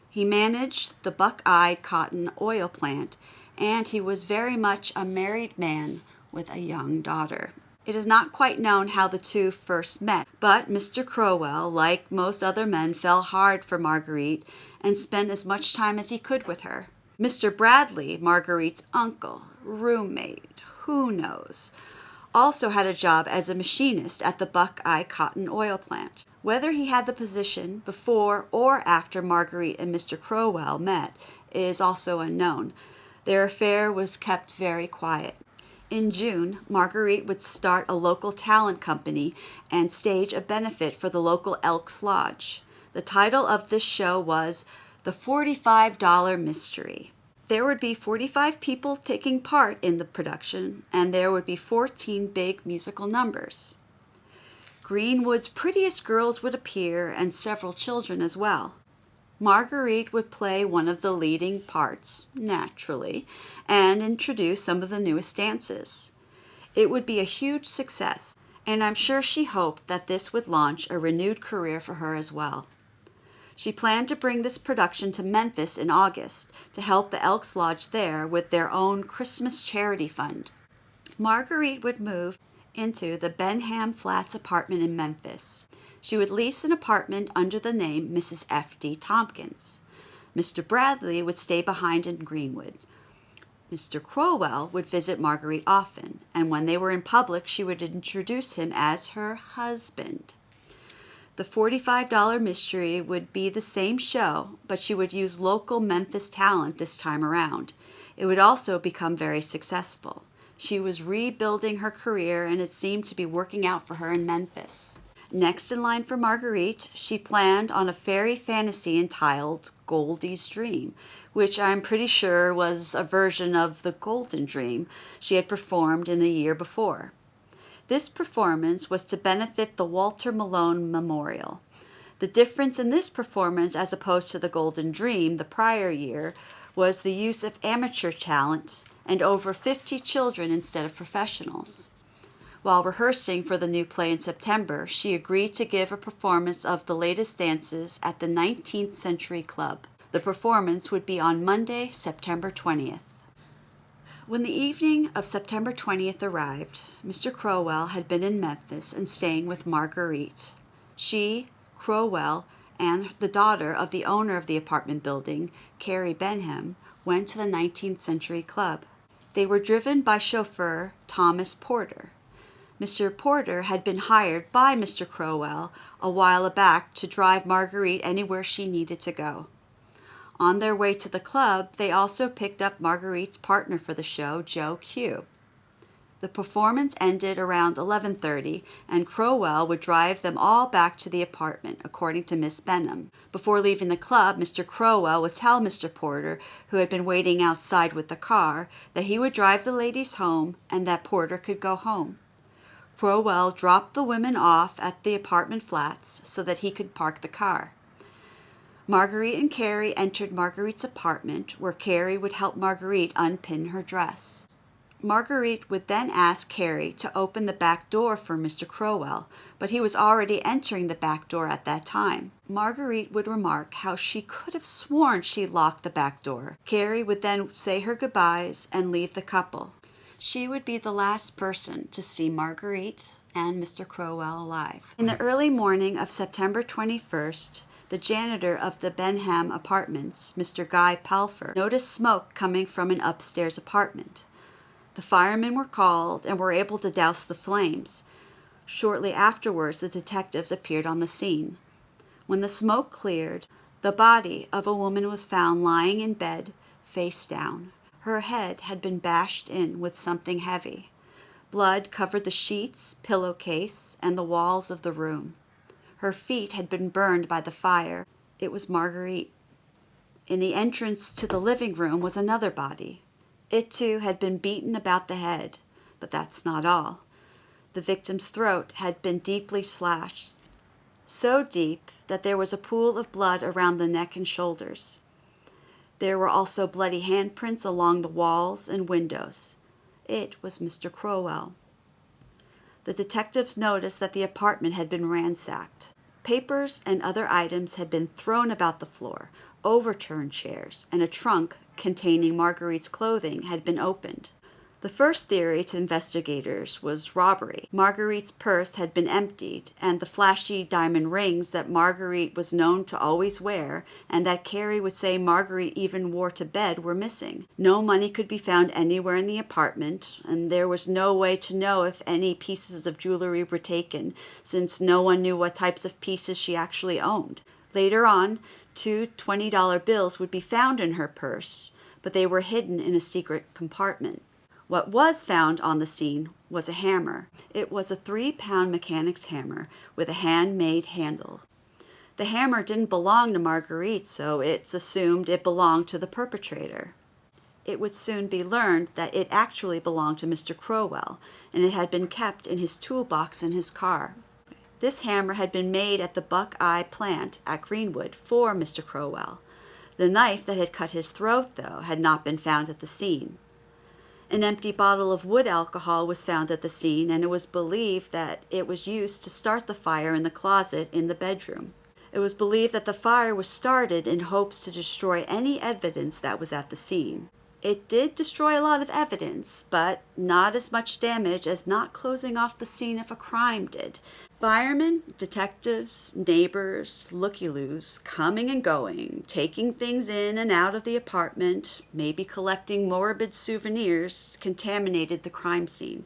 He managed the Buckeye cotton oil plant, and he was very much a married man with a young daughter. It is not quite known how the two first met, but Mr. Crowell, like most other men, fell hard for Marguerite and spent as much time as he could with her. Mr. Bradley, Marguerite's uncle, roommate, who knows, also had a job as a machinist at the Buckeye cotton oil plant. Whether he had the position before or after Marguerite and Mr. Crowell met is also unknown. Their affair was kept very quiet. In June, Marguerite would start a local talent company and stage a benefit for the local Elks Lodge. The title of this show was The $45 Mystery. There would be 45 people taking part in the production, and there would be 14 big musical numbers. Greenwood's prettiest girls would appear, and several children as well. Marguerite would play one of the leading parts, naturally, and introduce some of the newest dances. It would be a huge success, and I'm sure she hoped that this would launch a renewed career for her as well. She planned to bring this production to Memphis in August to help the Elks Lodge there with their own Christmas charity fund. Marguerite would move into the Benham Flats apartment in Memphis. She would lease an apartment under the name Mrs. F.D. Tompkins. Mr. Bradley would stay behind in Greenwood. Mr. Crowell would visit Marguerite often, and when they were in public, she would introduce him as her husband. The $45 Mystery would be the same show, but she would use local Memphis talent this time around. It would also become very successful. She was rebuilding her career, and it seemed to be working out for her in Memphis. Next in line for Marguerite, she planned on a fairy fantasy entitled Goldie's Dream, which I'm pretty sure was a version of the Golden Dream she had performed in a year before. This performance was to benefit the Walter Malone Memorial. The difference in this performance, as opposed to the Golden Dream the prior year, was the use of amateur talent and over 50 children instead of professionals. While rehearsing for the new play in September, she agreed to give a performance of the latest dances at the 19th Century Club. The performance would be on Monday, September 20th. When the evening of September 20th arrived, Mr. Crowell had been in Memphis and staying with Marguerite. She, Crowell, and the daughter of the owner of the apartment building, Carrie Benham, went to the 19th Century Club. They were driven by chauffeur Thomas Porter. Mr. Porter had been hired by Mr. Crowell a while back to drive Marguerite anywhere she needed to go. On their way to the club, they also picked up Marguerite's partner for the show, Joe Q. The performance ended around 11:30, and Crowell would drive them all back to the apartment, according to Miss Benham. Before leaving the club, Mr. Crowell would tell Mr. Porter, who had been waiting outside with the car, that he would drive the ladies home and that Porter could go home. Crowell dropped the women off at the apartment flats so that he could park the car. Marguerite and Carrie entered Marguerite's apartment, where Carrie would help Marguerite unpin her dress. Marguerite would then ask Carrie to open the back door for Mr. Crowell, but he was already entering the back door at that time. Marguerite would remark how she could have sworn she locked the back door. Carrie would then say her goodbyes and leave the couple. She would be the last person to see Marguerite and Mr. Crowell alive. In the early morning of September 21st, the janitor of the Benham Apartments, Mr. Guy Palfer, noticed smoke coming from an upstairs apartment. The firemen were called and were able to douse the flames. Shortly afterwards, the detectives appeared on the scene. When the smoke cleared, the body of a woman was found lying in bed, face down. Her head had been bashed in with something heavy. Blood covered the sheets, pillowcase, and the walls of the room. Her feet had been burned by the fire. It was Marguerite. In the entrance to the living room was another body. It too had been beaten about the head, but that's not all. The victim's throat had been deeply slashed, so deep that there was a pool of blood around the neck and shoulders. There were also bloody handprints along the walls and windows. It was Mr. Crowell. The detectives noticed that the apartment had been ransacked. Papers and other items had been thrown about the floor. Overturned chairs and a trunk containing Marguerite's clothing had been opened. The first theory to investigators was robbery. Marguerite's purse had been emptied, and the flashy diamond rings that Marguerite was known to always wear, and that Carrie would say Marguerite even wore to bed, were missing. No money could be found anywhere in the apartment, and there was no way to know if any pieces of jewelry were taken, since no one knew what types of pieces she actually owned. Later on, 2 $20 bills would be found in her purse, but they were hidden in a secret compartment. What was found on the scene was a hammer. It was a 3-pound mechanic's hammer with a handmade handle. The hammer didn't belong to Marguerite, so it's assumed it belonged to the perpetrator. It would soon be learned that it actually belonged to Mr. Crowell, and it had been kept in his toolbox in his car. This hammer had been made at the Buckeye plant at Greenwood for Mr. Crowell. The knife that had cut his throat, though, had not been found at the scene. An empty bottle of wood alcohol was found at the scene, and it was believed that it was used to start the fire in the closet in the bedroom. It was believed that the fire was started in hopes to destroy any evidence that was at the scene. It did destroy a lot of evidence, but not as much damage as not closing off the scene of a crime did. Firemen, detectives, neighbors, looky-loos, coming and going, taking things in and out of the apartment, maybe collecting morbid souvenirs, contaminated the crime scene.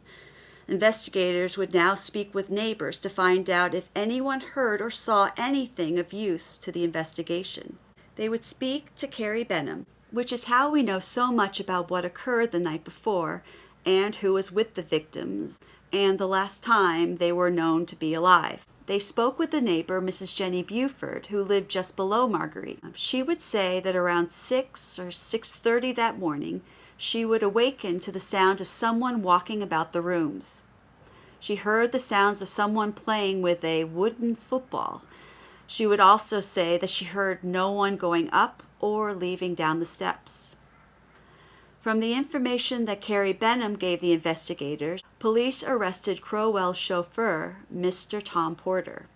Investigators would now speak with neighbors to find out if anyone heard or saw anything of use to the investigation. They would speak to Carrie Benham, which is how we know so much about what occurred the night before and who was with the victims and the last time they were known to be alive. They spoke with the neighbor, Mrs. Jenny Buford, who lived just below Marguerite. She would say that around 6 or 6:30 that morning, she would awaken to the sound of someone walking about the rooms. She heard the sounds of someone playing with a wooden football. She would also say that she heard no one going up or leaving down the steps. From the information that Carrie Benham gave the investigators, police arrested Crowell's chauffeur, Mr. Tom Porter.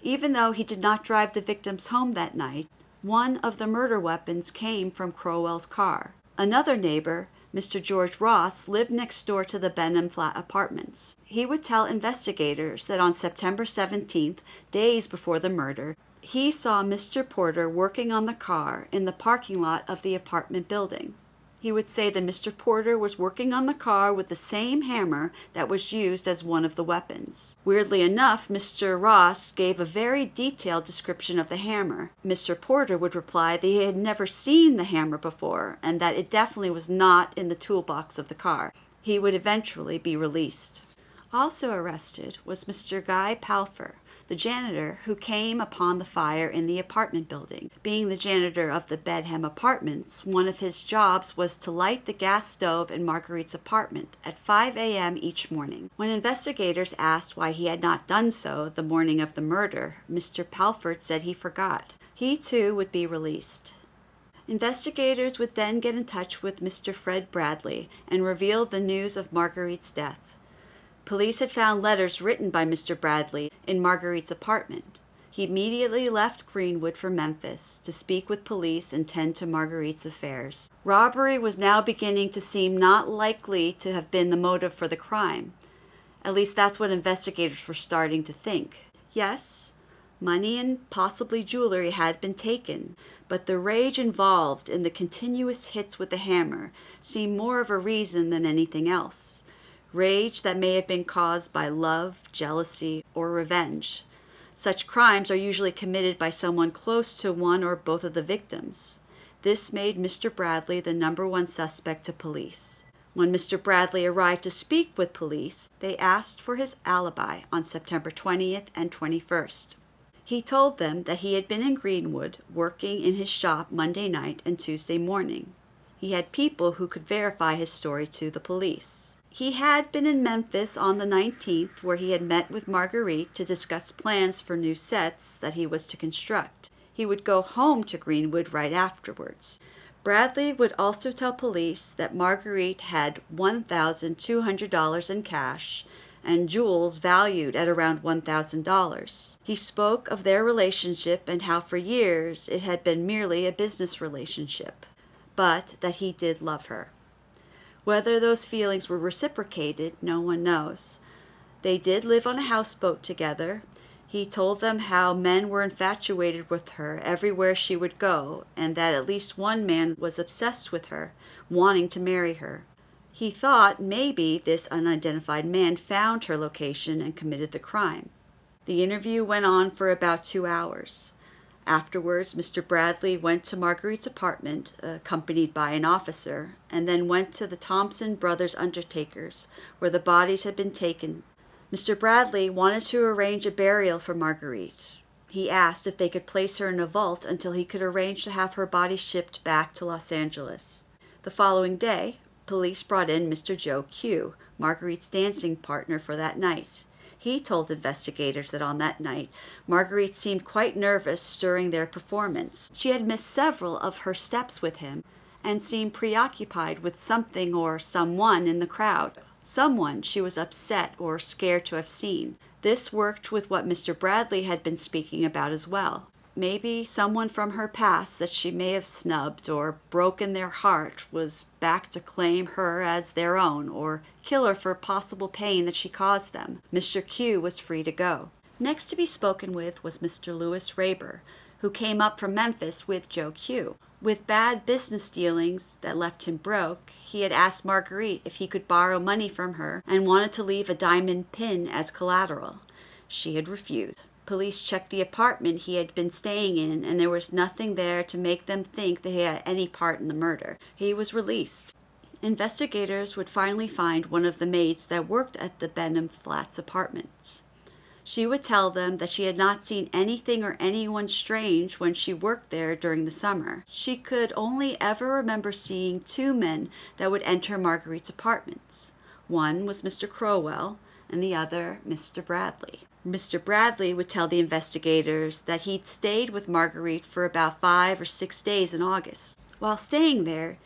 Even though he did not drive the victims home that night, one of the murder weapons came from Crowell's car. Another neighbor, Mr. George Ross, lived next door to the Benham flat apartments. He would tell investigators that on September 17th, days before the murder, he saw Mr. Porter working on the car in the parking lot of the apartment building. He would say that Mr. Porter was working on the car with the same hammer that was used as one of the weapons. Weirdly enough, Mr. Ross gave a very detailed description of the hammer. Mr. Porter would reply that he had never seen the hammer before and that it definitely was not in the toolbox of the car. He would eventually be released. Also arrested was Mr. Guy Palfer, the janitor who came upon the fire in the apartment building. Being the janitor of the Bedham Apartments, one of his jobs was to light the gas stove in Marguerite's apartment at 5 a.m. each morning. When investigators asked why he had not done so the morning of the murder, Mr. Palford said he forgot. He too would be released. Investigators would then get in touch with Mr. Fred Bradley and reveal the news of Marguerite's death. Police had found letters written by Mr. Bradley in Marguerite's apartment. He immediately left Greenwood for Memphis to speak with police and tend to Marguerite's affairs. Robbery was now beginning to seem not likely to have been the motive for the crime. At least that's what investigators were starting to think. Yes, money and possibly jewelry had been taken, but the rage involved in the continuous hits with the hammer seemed more of a reason than anything else. Rage that may have been caused by love, jealousy, or revenge. Such crimes are usually committed by someone close to one or both of the victims. This made Mr. Bradley the #1 suspect to police. When Mr. Bradley arrived to speak with police, they asked for his alibi on September 20th and 21st. He told them that he had been in Greenwood working in his shop Monday night and Tuesday morning. He had people who could verify his story to the police. He had been in Memphis on the 19th, where he had met with Marguerite to discuss plans for new sets that he was to construct. He would go home to Greenwood right afterwards. Bradley would also tell police that Marguerite had $1,200 in cash and jewels valued at around $1,000. He spoke of their relationship and how for years it had been merely a business relationship, but that he did love her. Whether those feelings were reciprocated, no one knows. They did live on a houseboat together. He told them how men were infatuated with her everywhere she would go, and that at least one man was obsessed with her, wanting to marry her. He thought maybe this unidentified man found her location and committed the crime. The interview went on for about 2 hours. Afterwards, Mr. Bradley went to Marguerite's apartment, accompanied by an officer, and then went to the Thompson Brothers Undertakers, where the bodies had been taken. Mr. Bradley wanted to arrange a burial for Marguerite. He asked if they could place her in a vault until he could arrange to have her body shipped back to Los Angeles. The following day, police brought in Mr. Joe Q, Marguerite's dancing partner for that night. He told investigators that on that night, Marguerite seemed quite nervous during their performance. She had missed several of her steps with him and seemed preoccupied with something or someone in the crowd. Someone she was upset or scared to have seen. This worked with what Mr. Bradley had been speaking about as well. Maybe someone from her past that she may have snubbed or broken their heart was back to claim her as their own or kill her for possible pain that she caused them. Mr. Q was free to go. Next to be spoken with was Mr. Louis Raber, who came up from Memphis with Joe Q. With bad business dealings that left him broke, he had asked Marguerite if he could borrow money from her and wanted to leave a diamond pin as collateral. She had refused. Police checked the apartment he had been staying in, and there was nothing there to make them think that he had any part in the murder. He was released. Investigators would finally find one of the maids that worked at the Benham Flats apartments. She would tell them that she had not seen anything or anyone strange when she worked there during the summer. She could only ever remember seeing two men that would enter Marguerite's apartments. One was Mr. Crowell, and the other Mr. Bradley. Mr. Bradley would tell the investigators that he'd stayed with Marguerite for about 5 or 6 days in August. While staying there,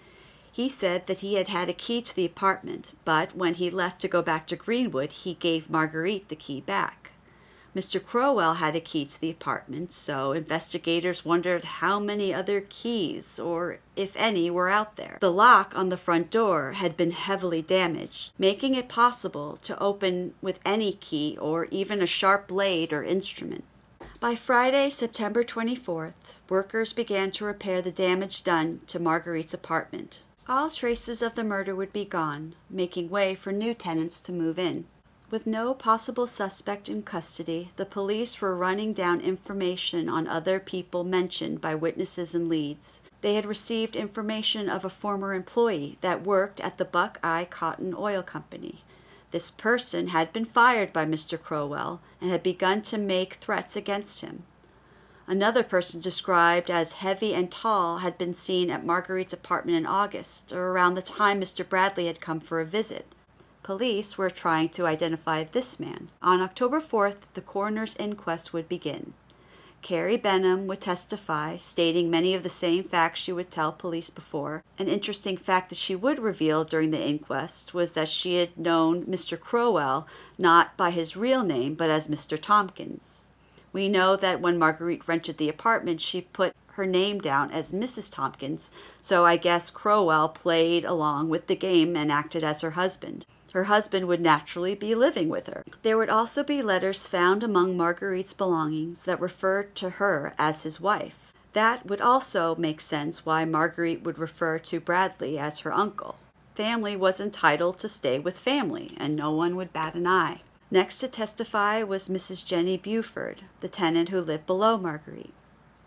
he said that he had had a key to the apartment, but when he left to go back to Greenwood, he gave Marguerite the key back. Mr. Crowell had a key to the apartment, so investigators wondered how many other keys, or if any, were out there. The lock on the front door had been heavily damaged, making it possible to open with any key or even a sharp blade or instrument. By Friday, September 24th, workers began to repair the damage done to Marguerite's apartment. All traces of the murder would be gone, making way for new tenants to move in. With no possible suspect in custody, the police were running down information on other people mentioned by witnesses and leads. They had received information of a former employee that worked at the Buckeye Cotton Oil Company. This person had been fired by Mr. Crowell and had begun to make threats against him. Another person described as heavy and tall had been seen at Marguerite's apartment in August, or around the time Mr. Bradley had come for a visit. Police were trying to identify this man. On October 4th, the coroner's inquest would begin. Carrie Benham would testify, stating many of the same facts she would tell police before. An interesting fact that she would reveal during the inquest was that she had known Mr. Crowell not by his real name, but as Mr. Tompkins. We know that when Marguerite rented the apartment, she put her name down as Mrs. Tompkins, so I guess Crowell played along with the game and acted as her husband. Her husband would naturally be living with her. There would also be letters found among Marguerite's belongings that referred to her as his wife. That would also make sense why Marguerite would refer to Bradley as her uncle. Family was entitled to stay with family, and no one would bat an eye. Next to testify was Mrs. Jenny Buford, the tenant who lived below Marguerite.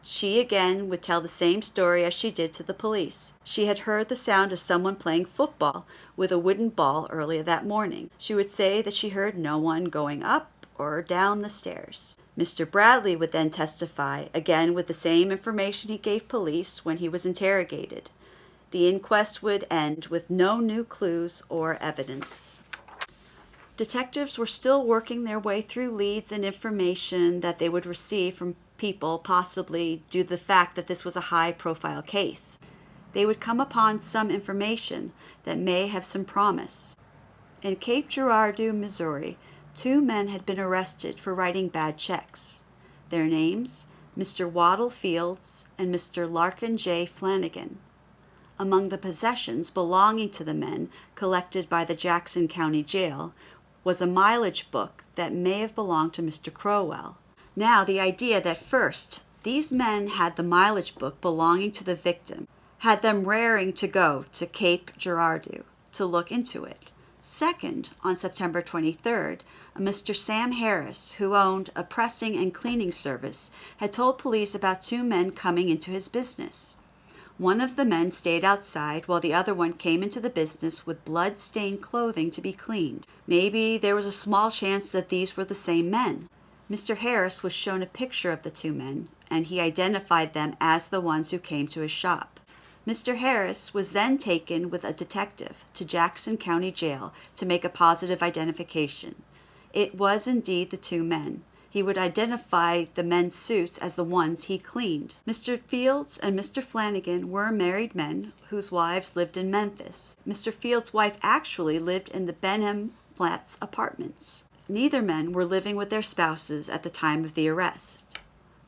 She again would tell the same story as she did to the police. She had heard the sound of someone playing football with a wooden ball earlier that morning. She would say that she heard no one going up or down the stairs. Mr. Bradley would then testify, again with the same information he gave police when he was interrogated. The inquest would end with no new clues or evidence. Detectives were still working their way through leads and information that they would receive from people, possibly due to the fact that this was a high-profile case. They would come upon some information that may have some promise. In Cape Girardeau, Missouri, 2 men had been arrested for writing bad checks. Their names, Mr. Waddle Fields and Mr. Larkin J. Flanagan. Among the possessions belonging to the men collected by the Jackson County Jail was a mileage book that may have belonged to Mr. Crowell. Now, the idea that first, these men had the mileage book belonging to the victim, had them raring to go to Cape Girardeau to look into it. Second, on September 23rd, a Mr. Sam Harris, who owned a pressing and cleaning service, had told police about 2 men coming into his business. One of the men stayed outside while the other one came into the business with blood-stained clothing to be cleaned. Maybe there was a small chance that these were the same men. Mr. Harris was shown a picture of the two men, and he identified them as the ones who came to his shop. Mr. Harris was then taken with a detective to Jackson County Jail to make a positive identification. It was indeed the two men. He would identify the men's suits as the ones he cleaned. Mr. Fields and Mr. Flanagan were married men whose wives lived in Memphis. Mr. Fields' wife actually lived in the Benham Flats apartments. Neither men were living with their spouses at the time of the arrest.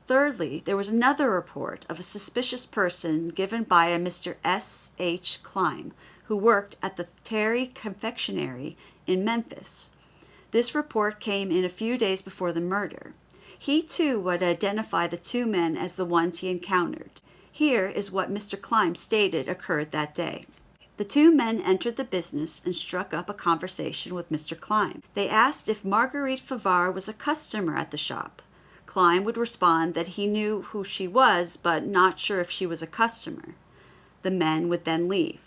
Thirdly, there was another report of a suspicious person given by a Mr. S. H. Klein, who worked at the Terry Confectionery in Memphis. This report came in a few days before the murder. He too would identify the two men as the ones he encountered. Here is what Mr. Klein stated occurred that day. The two men entered the business and struck up a conversation with Mr. Klein. They asked if Marguerite Favar was a customer at the shop. Klein would respond that he knew who she was, but not sure if she was a customer. The men would then leave.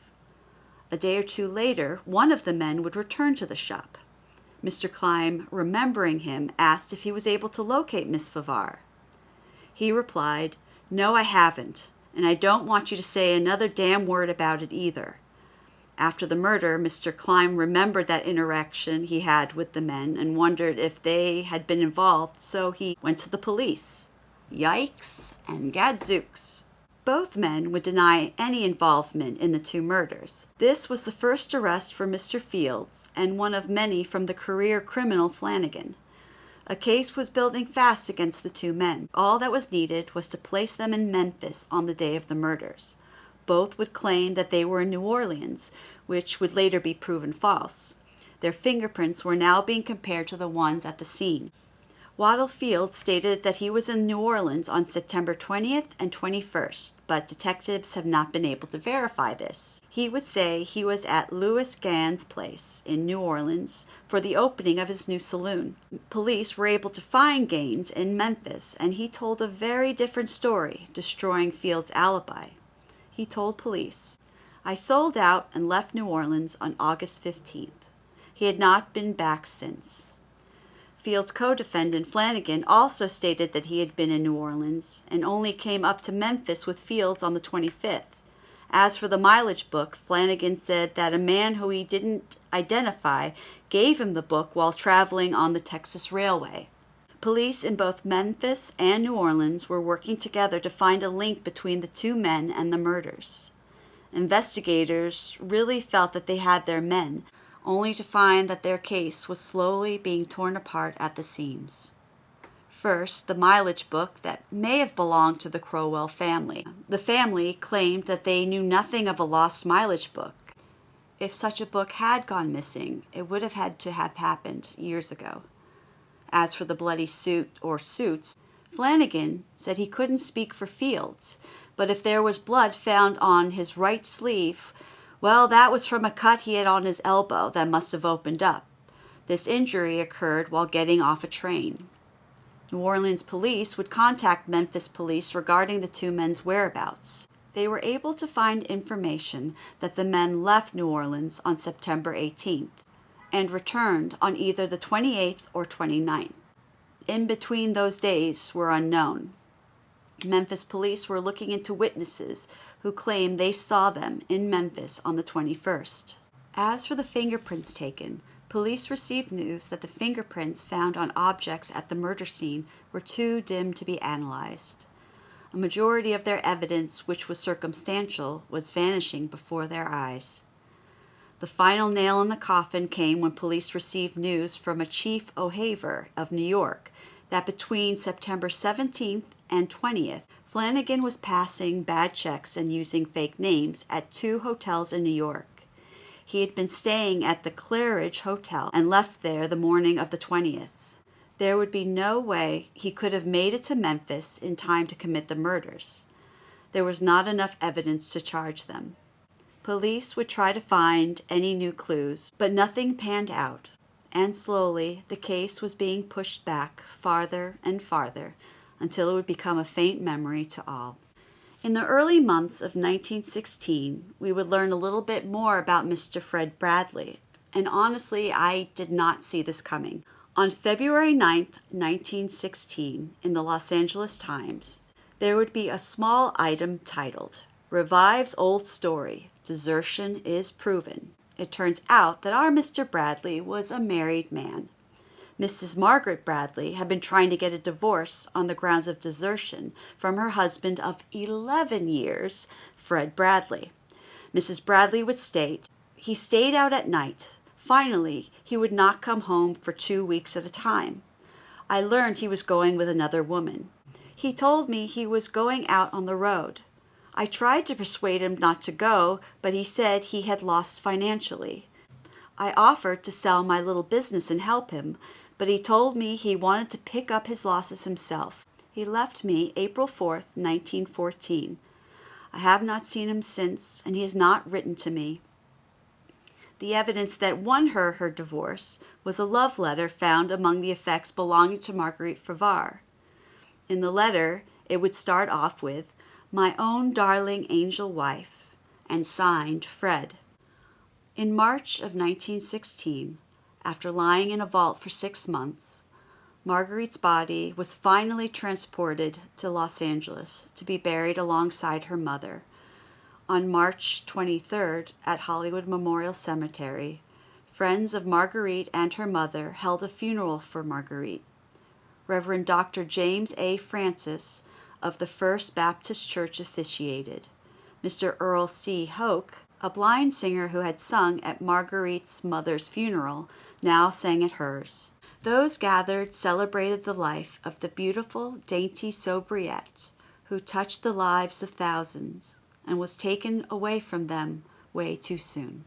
A day or two later, one of the men would return to the shop. Mr. Klein, remembering him, asked if he was able to locate Miss Favar. He replied, "No, I haven't, and I don't want you to say another damn word about it either." After the murder, Mr. Klein remembered that interaction he had with the men and wondered if they had been involved, so he went to the police. Yikes and gadzooks. Both men would deny any involvement in the two murders. This was the first arrest for Mr. Fields and one of many from the career criminal Flanagan. A case was building fast against the two men. All that was needed was to place them in Memphis on the day of the murders. Both would claim that they were in New Orleans, which would later be proven false. Their fingerprints were now being compared to the ones at the scene. Waddle Fields stated that he was in New Orleans on September 20th and 21st, but detectives have not been able to verify this. He would say he was at Louis Gann's place in New Orleans for the opening of his new saloon. Police were able to find Gaines in Memphis, and he told a very different story, destroying Fields' alibi. He told police, "I sold out and left New Orleans on August 15th. He had not been back since." Fields' co-defendant Flanagan also stated that he had been in New Orleans and only came up to Memphis with Fields on the 25th. As for the mileage book, Flanagan said that a man who he didn't identify gave him the book while traveling on the Texas Railway. Police in both Memphis and New Orleans were working together to find a link between the two men and the murders. Investigators really felt that they had their men, only to find that their case was slowly being torn apart at the seams. First, the mileage book that may have belonged to the Crowell family. The family claimed that they knew nothing of a lost mileage book. If such a book had gone missing, it would have had to have happened years ago. As for the bloody suit or suits, Flanagan said he couldn't speak for Fields, but if there was blood found on his right sleeve, well, that was from a cut he had on his elbow that must have opened up. This injury occurred while getting off a train. New Orleans police would contact Memphis police regarding the two men's whereabouts. They were able to find information that the men left New Orleans on September 18th and returned on either the 28th or 29th. In between those days were unknown. Memphis police were looking into witnesses who claimed they saw them in Memphis on the 21st. As for the fingerprints taken, police received news that the fingerprints found on objects at the murder scene were too dim to be analyzed. A majority of their evidence, which was circumstantial, was vanishing before their eyes. The final nail in the coffin came when police received news from a Chief O'Haver of New York that between September 17th and 20th, Flanagan was passing bad checks and using fake names at 2 hotels in New York. He had been staying at the Claridge Hotel and left there the morning of the 20th. There would be no way he could have made it to Memphis in time to commit the murders. There was not enough evidence to charge them. Police would try to find any new clues, but nothing panned out, and slowly the case was being pushed back farther and farther until it would become a faint memory to all. In the early months of 1916, we would learn a little bit more about Mr. Fred Bradley, and honestly, I did not see this coming. On February 9th, 1916, in the Los Angeles Times, there would be a small item titled, "Revives Old Story, Desertion is Proven." It turns out that our Mr. Bradley was a married man. Mrs. Margaret Bradley had been trying to get a divorce on the grounds of desertion from her husband of 11 years, Fred Bradley. Mrs. Bradley would state, he stayed out at night. Finally, he would not come home for 2 weeks at a time. I learned he was going with another woman. He told me he was going out on the road. I tried to persuade him not to go, but he said he had lost financially. I offered to sell my little business and help him, but he told me he wanted to pick up his losses himself. He left me April 4th, 1914. I have not seen him since, and he has not written to me. The evidence that won her divorce was a love letter found among the effects belonging to Marguerite Favar. In the letter, it would start off with, "My own darling angel wife," and signed Fred. In March of 1916, after lying in a vault for 6 months, Marguerite's body was finally transported to Los Angeles to be buried alongside her mother. On March 23rd, at Hollywood Memorial Cemetery, friends of Marguerite and her mother held a funeral for Marguerite. Reverend Dr. James A. Francis of the First Baptist Church officiated. Mr. Earl C. Hoke, a blind singer who had sung at Marguerite's mother's funeral, now sang at hers. Those gathered celebrated the life of the beautiful, dainty Soubrette, who touched the lives of thousands and was taken away from them way too soon.